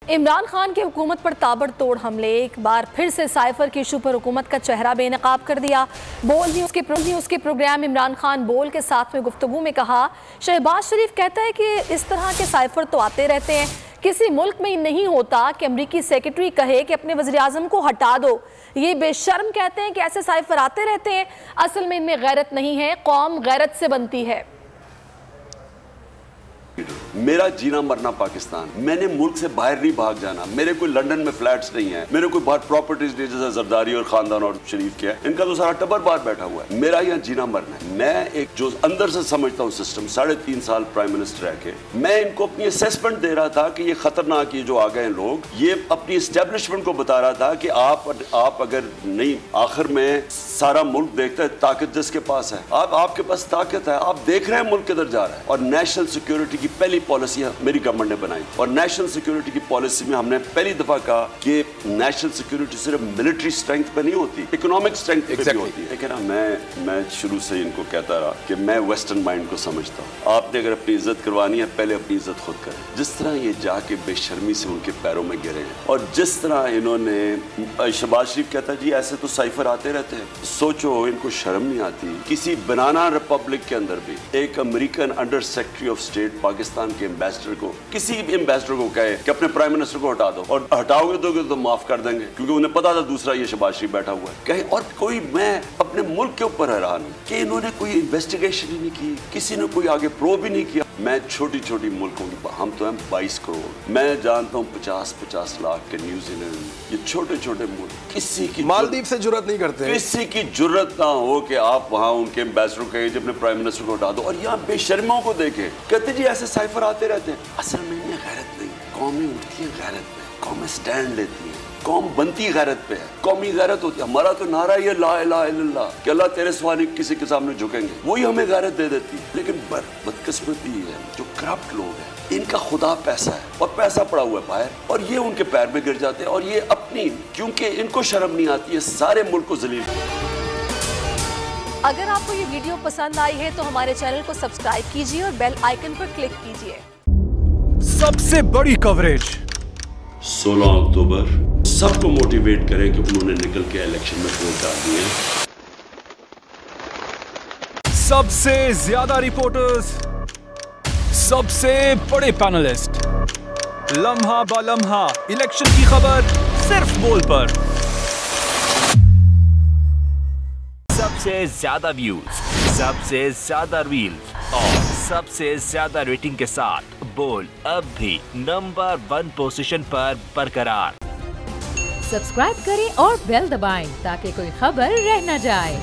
इमरान खान की हुकूमत पर ताबड़तोड़ हमले, एक बार फिर से साइफर के इशू पर हुकूमत का चेहरा बेनकाब कर दिया। बोल न्यूज़ के प्रोग्राम इमरान खान बोल के साथ में गुफ्तगू में कहा, शहबाज शरीफ कहता है कि इस तरह के साइफर तो आते रहते हैं, किसी मुल्क में नहीं होता कि अमरीकी सेक्रेटरी कहे कि अपने वज़ीर आज़म को हटा दो। ये बेशर्म कहते हैं कि ऐसे साइफर आते रहते हैं। असल में इनमें गैरत नहीं है, कौम गैरत से बनती है। मेरा जीना मरना पाकिस्तान, मैंने मुल्क से बाहर नहीं भाग जाना। मेरे कोई लंदन में फ्लैट्स नहीं है, मेरे कोई बाहर प्रॉपर्टीज नहीं जैसे जरदारी और खानदान और शरीफ के है, इनका तो सारा टब्बर बाहर बैठा हुआ है। मेरा यहाँ जीना मरना है। मैं एक जो अंदर से समझता हूँ सिस्टम, 3.5 साल प्राइम मिनिस्टर रह के मैं इनको अपनी असेसमेंट दे रहा था कि ये खतरनाक, ये जो आ गए लोग, ये अपनी एस्टेब्लिशमेंट को बता रहा था कि आप अगर नहीं, आखिर में सारा मुल्क देखता है ताकत जिसके पास है, आपके पास ताकत है, आप देख रहे हैं मुल्क किधर जा रहा है। और नेशनल सिक्योरिटी की पहली पॉलिसी मेरी गवर्नमेंट ने बनाई, और नेशनल सिक्योरिटी की पॉलिसी में हमने पहली दफा कहा कि नेशनल सिक्योरिटी सिर्फ मिलिट्री स्ट्रेंथ पे नहीं होती, इकोनॉमिक स्ट्रेंथ पे भी होती है। लेकिन मैं शुरू से इनको कहता रहा कि मैं वेस्टर्न माइंड को समझता हूँ। आपने अगर अपनी इज्जत करवानी है, पहले अपनी इज्जत खुद करें। जिस तरह ये जाके बेशर्मी से उनके पैरों में गिरे हैं, और जिस तरह इन्होंने, शहबाज शरीफ कहता जी ऐसे तो साइफर आते रहते हैं। सोचो, इनको शर्म नहीं आती। किसी बनाना रिपब्लिक के अंदर भी एक American under secretary of state Pakistan के एम्बेसडर को, किसी भी एम्बेसडर को कहे कि अपने प्राइम मिनिस्टर को हटा दो, और हटाओगे तो माफ कर देंगे, क्योंकि उन्हें पता था दूसरा ये शहबाज शरीफ बैठा हुआ है। कहे, और कोई, मैं अपने मुल्क के ऊपर हैरान हूं कि इन्होंने कोई इन्वेस्टिगेशन ही नहीं की, किसी ने कोई आगे प्रोब ही नहीं किया। मैं छोटी छोटी मुल्कों की, हम तो हैं 22 करोड़, मैं जानता हूँ 50-50 लाख के न्यूजीलैंड, ये छोटे छोटे मुल्क, किसी की मालदीव से जुर्रत नहीं करते, किसी की जुर्रत ना हो कि आप वहाँ उनके एम्बेसडर को कहे अपने प्राइम मिनिस्टर को हटा दो। और यहाँ बेशर्मों को देखे, कहते जी ऐसे साइफर आते रहते हैं। असल में इनमें गैरत नहीं, कौमें उठती है गैरत पे, कौमें स्टैंड लेती है, कौम बनती गैरत पे है, कौमी गैरत होती है। हमारा तो नारा ये ला इलाहा इल्लल्लाह कि अल्लाह तेरे सिवा किसी के सामने झुकेंगे, वही हमें गैरत दे देती है। लेकिन बदकिस्मती है, जो करप्ट लोग हैं, इनका खुदा पैसा है, और पैसा पड़ा हुआ है बाहर, और ये उनके पैर में गिर जाते हैं, और ये अपनी, क्योंकि इनको शर्म नहीं आती है, सारे मुल्क को जलील। अगर आपको ये वीडियो पसंद आई है तो हमारे चैनल को सब्सक्राइब कीजिए और बेल आइकन पर क्लिक कीजिए। सबसे बड़ी कवरेज 16 अक्टूबर सबको मोटिवेट करें कि उन्होंने निकल के इलेक्शन में वोट डाल दिए। सबसे ज्यादा रिपोर्टर्स, सबसे बड़े पैनलिस्ट, लम्हा बा लम्हा इलेक्शन की खबर सिर्फ बोल पर। सबसे ज्यादा व्यूज, सबसे ज्यादा रील्स और सबसे ज्यादा रेटिंग के साथ बोल अब भी नंबर 1 पोजीशन पर बरकरार। सब्सक्राइब करें और बेल दबाएं ताकि कोई खबर रह न जाए।